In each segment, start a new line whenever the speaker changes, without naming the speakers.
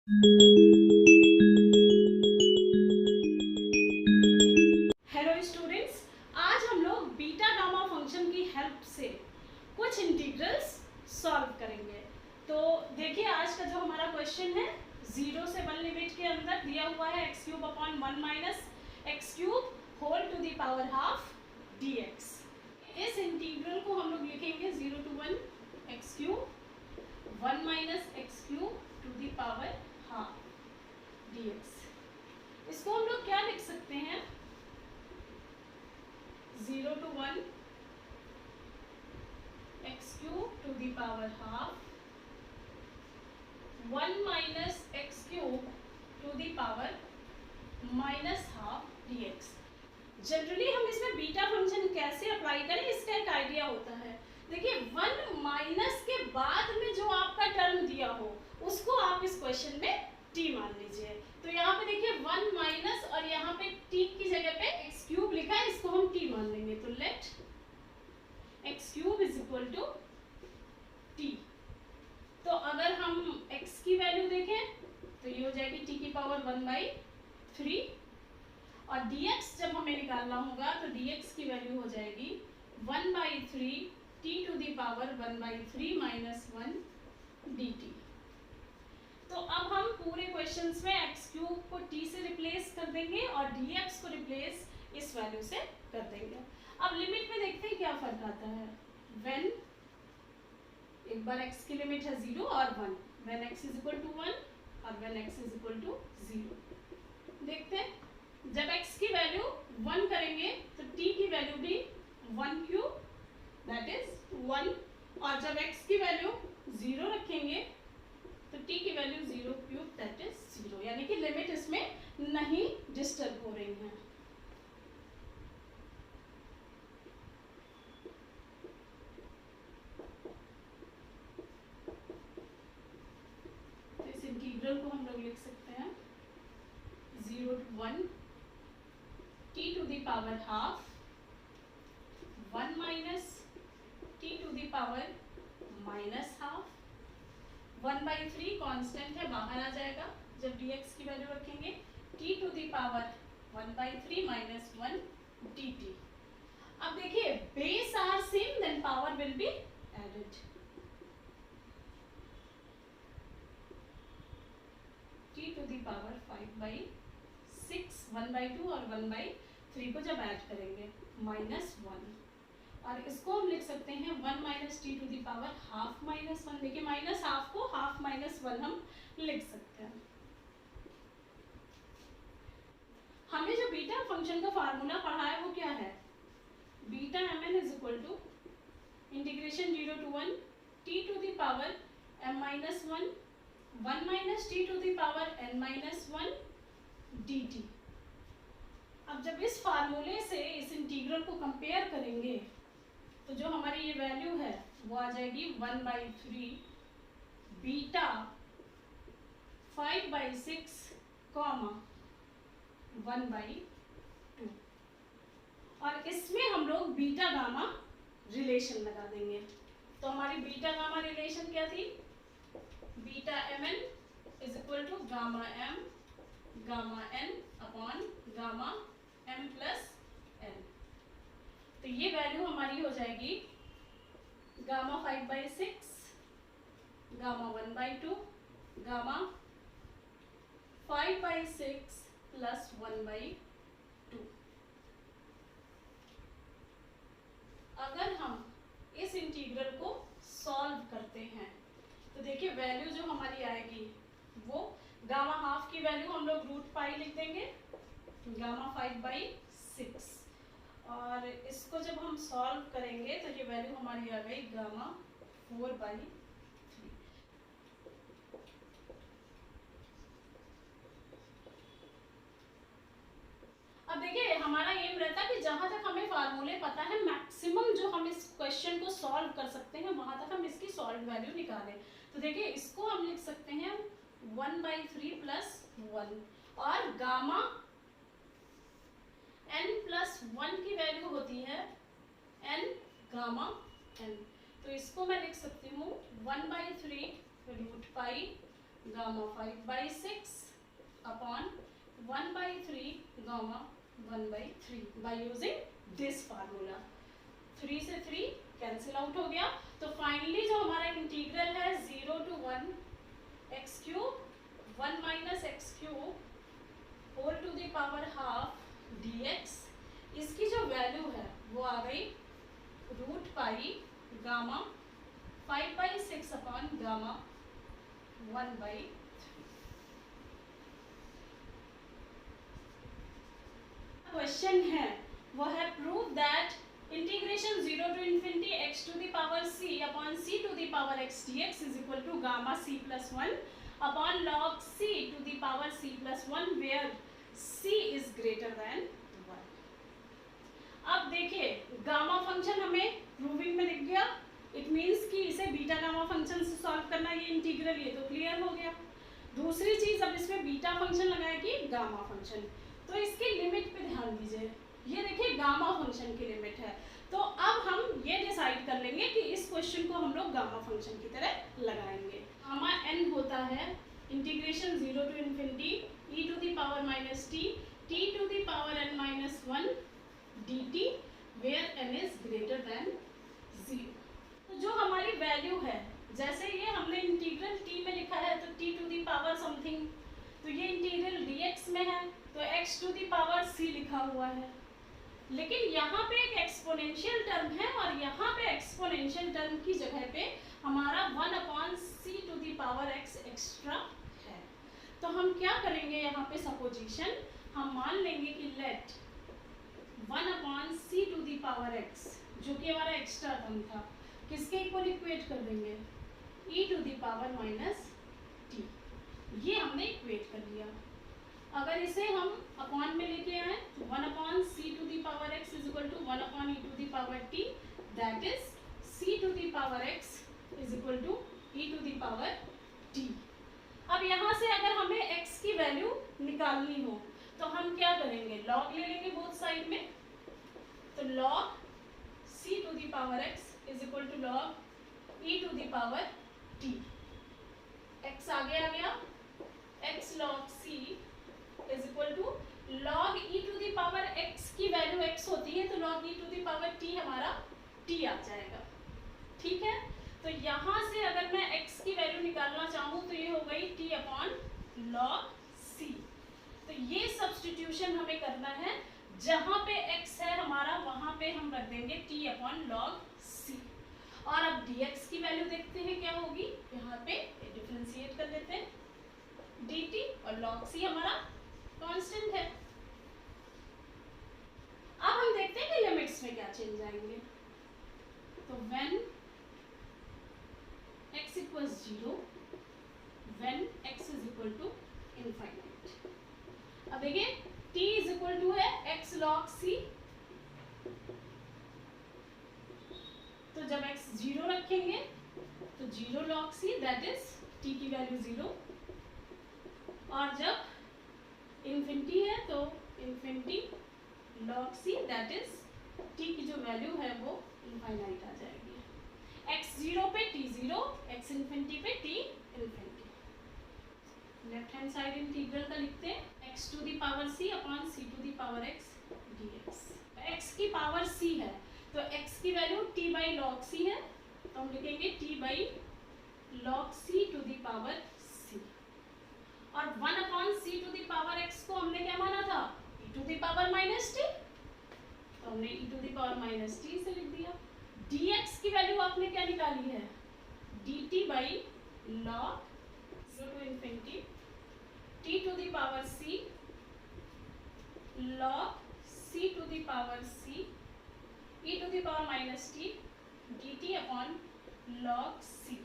Hello students, आज हम लोग बीटा गामा फंक्शन की हेल्प से कुछ इंटीग्रल्स सॉल्व करेंगे। तो देखिए, आज का जो हमारा क्वेश्चन है, 0 से 1 लिमिट के अंदर दिया हुआ है x cube upon 1 minus x cube whole to the power half dx। इस इंटीग्रल को हम लोग लिखेंगे 0 to 1 x cube 1 minus x cube to the power half dx। इसको हम लोग क्या लिख सकते हैं? 0 to 1 x cube to the power half 1 minus x cube to the power minus half dx। Generally हम इसमें बीटा फंक्शन कैसे अप्लाई करें, इसका एक आइडिया होता है। देखिए, 1 माइनस के बाद में जो आपका टर्म दिया हो उसको आप इस क्वेश्चन में t मान लीजिए। तो यहाँ पे देखिए 1 माइनस और यहाँ पे t की जगह पे एक्स क्यूब लिखा है, इसको हम t मान लेंगे। तो let x cube is equal to t. तो अगर हम x की वैल्यू देखें तो ये हो जाएगी t की पावर 1/3 और dx जब हमें निकालना होगा तो dx की वैल्यू हो जाएगी 1/3 t to the power 1/3 minus 1 dt। तो अब हम पूरे क्वेश्चंस में एक्स क्यूब को t से रिप्लेस कर देंगे और dx को रिप्लेस इस वैल्यू से कर देंगे। अब लिमिट में देखते हैं क्या फर्क आता है। व्हेन एक बार x की लिमिट है 0 और 1, when x is equal to 1 और when x is equal to 0। देखते हैं, जब x की वैल्यू 1 करेंगे तो t की वैल्यू भी 1 क्यूब दैट इज 1, और जब x की वैल्यू 0 रखेंगे तो t की वैल्यू 0 क्यूब दैट इज 0, यानी कि लिमिट इसमें नहीं डिस्टर्ब हो रही है। तो इस इंटीग्रल को हम लोग लिख सकते हैं 0 to 1 t to the power half 1 minus t to the power minus half 1/3 constant है, बाहर आ जाएगा जब dx की वैल्यू रखेंगे, t to the power 1/3 minus 1 dt। अब देखिए, base are same then power will be added. t to the power 5/6 1/2 और 1/3 को जब ऐड करेंगे माइनस 1, और इसको हम लिख सकते हैं 1 minus t to the power half minus 1। देखिए, माइनस हाफ को हाफ माइनस 1 हम लिख सकते हैं। हमने जो बीटा फंक्शन का फार्मूला पढ़ा है वो क्या है? Beta mn is equal to integration 0 to 1 t to the power m minus 1 1 minus t to the power n minus 1 dt। अब जब इस फार्मूले से इस इंटीग्रल को कंपेयर करेंगे तो जो हमारी ये वैल्यू है वो आ जाएगी 1/3 बीटा 5/6 कॉमा 1/2, और इसमें हम लोग बीटा गामा रिलेशन लगा देंगे। तो हमारी बीटा गामा रिलेशन क्या थी? Beta mn is equal to gamma m gamma n upon gamma m plus n। तो ये वैल्यू हमारी हो जाएगी गामा 5/6 गामा 1/2 गामा 5/6 प्लस 1/2। अगर हम इस इंटीग्रल को सॉल्व करते हैं तो देखिए, वैल्यू जो हमारी आएगी वो गामा हाफ की वैल्यू हम लोग √π लिख देंगे, गामा 5/6, और इसको जब हम सॉल्व करेंगे तो ये वैल्यू हमारी आ गई गामा 4/3। अब देखिए, हमारा एम रहता है कि जहां तक हमें फार्मूले पता है, मैक्सिमम जो हम इस क्वेश्चन को सॉल्व कर सकते हैं वहां तक हम इसकी सॉल्व वैल्यू निकालें। तो देखिए, इसको हम लिख सकते हैं 1/3 प्लस 1, और गामा n प्लस 1 की वैल्यू होती है n गामा n। तो इसको मैं लिख सकती हूँ 1/3 √π gamma 5/6 upon 1/3 gamma 1/3 by using this formula. 3 से 3 कैंसिल आउट हो गया। तो फाइनली जो हमारा इंटीग्रल है 0 to 1 x cube 1 minus x cube whole to the power half dx, इसकी जो वैल्यू है वो आ गई root pi gamma 5/6 upon gamma 1/3। Question है वो है prove that integration 0 to infinity x to the power c upon c to the power x dx is equal to gamma c plus 1 upon log c to the power c plus 1 where c is greater than 1। अब देखिए gamma function हमें proving में दिख गया, it means कि इसे beta gamma function से solve करना, ये इंटीग्रल ये तो क्लियर हो गया। दूसरी चीज अब इसमें बीटा फंक्शन लगाएगी गामा फंक्शन, तो इसकी लिमिट पे ध्यान दीजिए। ये देखिए गामा फंक्शन की लिमिट है, तो अब हम ये डिसाइड कर लेंगे कि इस क्वेश्चन को हम लोग गामा फंक्शन की तरह लगाएंगे। गामा n होता है integration 0 to infinity e to the power minus t to the power n minus 1 dt where n is greater than 0। तो जो हमारी वैल्यू है, जैसे ये हमने इंटीग्रल t में लिखा है तो t to the power something, तो ये इंटीग्रल dx में है तो x to the power c लिखा हुआ है, लेकिन यहाँ पे एक एक्सपोनेंशियल टर्म है और यहाँ पे एक्सपोनेंशियल टर्म की जगह पे हमारा 1/c to the power x extra है। तो हम क्या करेंगे यहाँ पे सपोजिशन, हम मान लेंगे कि late 1/c to the power x जो कि हमारा एक्स्ट्रा टर्म था किसके इक्वल इक्वेट कर देंगे, e to the power minus t, ये हमने इक्वेट कर लिया। अगर इसे हम अपॉन में लेके आए तो 1/c to the power x is equal to 1/e to the power t, that is c to the power x is equal to e to the power t। अब यहाँ से अगर हमें x की वैल्यू निकालनी हो तो हम क्या करेंगे, लॉग ले लेंगे बोथ साइड में, तो log c to the power x is equal to log e to the power t। x आगे आ गया, x log c is equal to log e to the power x की value x होती है तो log e to the power t हमारा t आ जाएगा। ठीक है, तो यहाँ से अगर मैं x की वैल्यू निकालना चाहूँ तो ये हो गई t अपॉन log c। तो ये सब्स्टिट्यूशन हमें करना है, जहाँ पे x है हमारा वहाँ पे हम रख देंगे t अपॉन log c। और अब dx की वैल्यू देखते हैं क्या होगी, यहाँ पे डिफरेंशिएट कर लेते हैं, dt और log c हमारा कांस्टेंट है। अब हम देखते हैं कि लिमिट्स में क्या चेंज आएंगे। तो when x equals 0, when x is equal to infinite. अब देखिए t इज इक्वल टू है x log c, तो जब x 0 रखेंगे तो 0 log c that is t की वैल्यू 0, और जब इन्फिनिटी है तो infinity log c that is t की जो वैल्यू है वो इनफाइनाइट आ जाएगी। x 0 पे t 0, x इन्फिनिटी पे t infinity. Left hand side integral का लिखते हैं x to the power c अपॉन c to the power x dx। x की पावर c है तो x की value t by log c है, तो हम लिखेंगे t by log c to the power c। और 1/c to the power x को हमने क्या माना था, e to the power minus t, तो हमने e to the power minus t से लिख दिया। dx की वैल्यू आपने क्या निकाली है, dt by log 0 to infinity t to the power c log c to the power c e to the power minus t dt upon log c।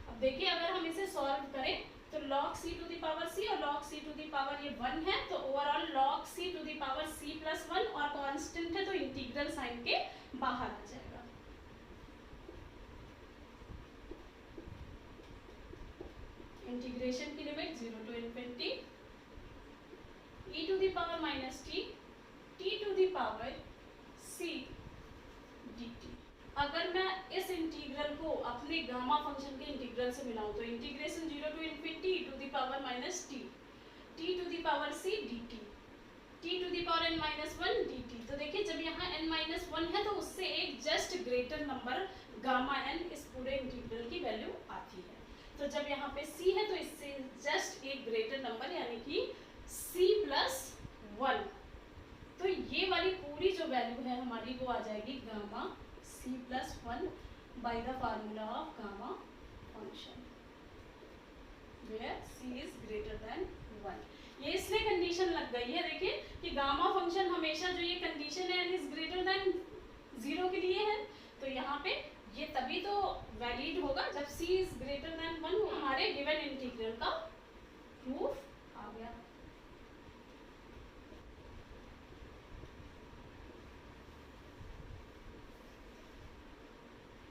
अब देखिए अगर हम इसे सॉल्व करें तो log c to the power c और log c to the power ये 1 है, तो overall log c to the power c plus 1 और कांस्टेंट है तो इंटीग्रल साइन के बाहर आ जाएगा। इंटीग्रेशन की limit 0 to infinity e to the power minus t t to the power c dt। अगर मैं इस इंटीग्रल को अपने गामा फंक्शन के इंटीग्रल से मिलाऊं तो integration 0 to infinity e to the power minus t, t to the power c d t, t to the power n minus one d t. तो देखिए जब यहाँ n माइनस वन है तो उससे एक just greater number gamma n इस पूरे इंटीग्रल की वैल्यू आती है। तो जब यहाँ पे c है तो इससे जस्ट एक ग्रेटर नंबर यानी कि c प्लस वन। तो ये वाली पूरी जो वैल्यू है हमारी वो आ जाएगी gamma c plus one by the formula of gamma function where c is greater than one. ये इसलिए कंडीशन लग गई है देखिए कि गामा फंक्शन हमेशा जो ये कंडीशन है n is greater than zero के लिए है। तो यहाँ पे ये तभी तो वैलिड होगा जब c is greater than one. हमारे गिवन इंटीग्रल का प्रूफ आ गया।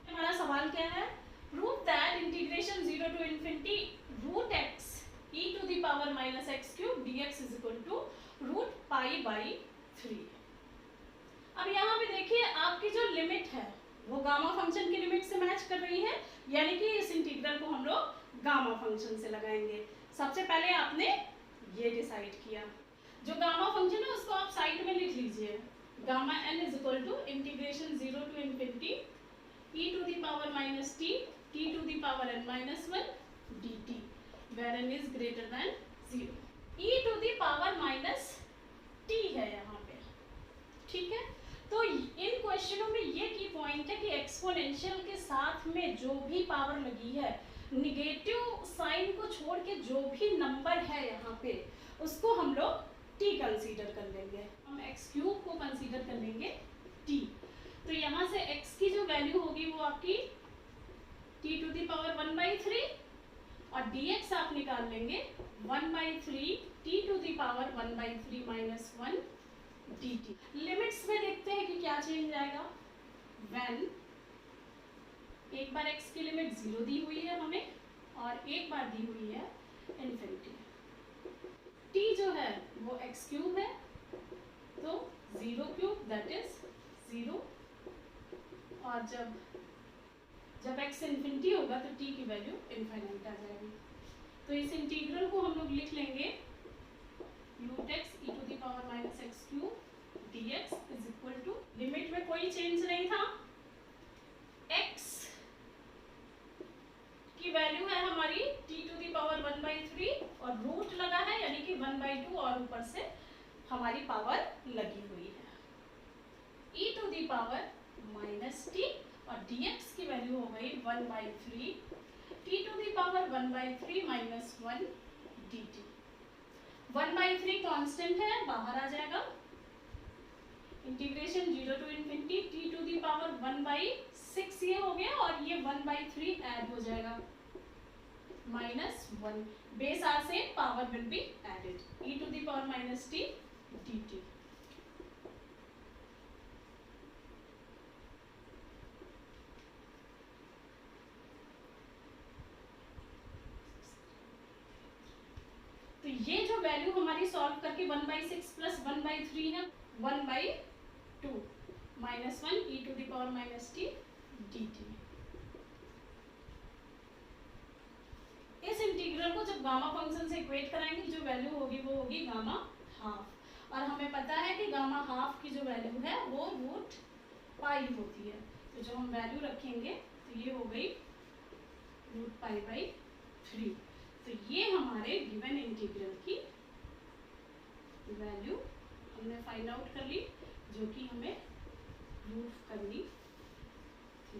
हमारा सवाल क्या है? Prove that integration 0 to infinity root x e to the power minus x cube dx is equal to root pi by 3। अब यहाँ पे देखिए आपकी जो लिमिट है वो गामा फंक्शन की लिमिट से मैच कर रही है, यानी कि इस इंटीग्रल को हम लोग गामा फंक्शन से लगाएंगे। सबसे पहले आपने ये डिसाइड किया, जो गामा फंक्शन है उसको आप साइड में लिख लीजिए। Gamma n is equal to integration 0 to infinity e to the power minus t, t to the power n minus one dt, where n is greater than 0। e to the power minus t है यहाँ पे, ठीक है। तो इन क्वेश्चनों में ये की point है कि एक्सपोनेंशियल के साथ में जो भी पावर लगी है, निगेटिव साइन को छोड़ के जो भी नंबर है यहाँ पे उसको हम लोग t कंसीडर कर लेंगे। हम x क्यूब को कंसीडर कर लेंगे t। तो यहाँ से x की जो वैल्यू होगी वो आपकी t to the power one by three और dx आप निकाल लेंगे one by three t to the power one by three minus one dt। Limits में देखते हैं कि क्या चेंज आएगा। व्हेन एक बार x की लिमिट 0 दी हुई है हमें और एक बार दी हुई है इन्फिनिटी। t जो है वो x क्यूब है तो 0 क्यूब दैट इज 0, और जब x इन्फिनिटी होगा तो t की वैल्यू इनफाइनाइट आ जाएगी। तो इस इंटीग्रल को हम लोग लिख लेंगे root x e to the power minus x cube dx is equal to, limit में कोई चेंज नहीं था, x की वैल्यू है हमारी t to the power one by three और रूट लगा है यानी कि वन बाई टू और ऊपर से हमारी पावर लगी हुई है e to the power minus t और dx की वैल्यू हो गई one by three t to the power one by three minus one dt। One by three constant है, बाहर आ जाएगा। Integration 0 to infinity t to the power one by six ये हो गया और ये वन बाई थ्री ऐड हो जाएगा माइनस वन। बेस आर से power will be added e to the power minus t dt। तो ये जो वैल्यू हमारी सॉल्व करके one by six plus one by three है one by two minus one e to the power minus t d t. इस integral को जब gamma function से इक्वेट कराएंगे जो वैल्यू होगी वो होगी गामा हाफ, और हमें पता है कि गामा हाफ की जो वैल्यू है वो रूट पाई होती है। तो जो हम वैल्यू रखेंगे तो ये हो गई रूट पाई बाई थ्री। तो ये हमारे गिवन इंटीग्रल की वैल्यू हमने फाइंड आउट कर ली जो कि हमें प्रूफ करनी थी।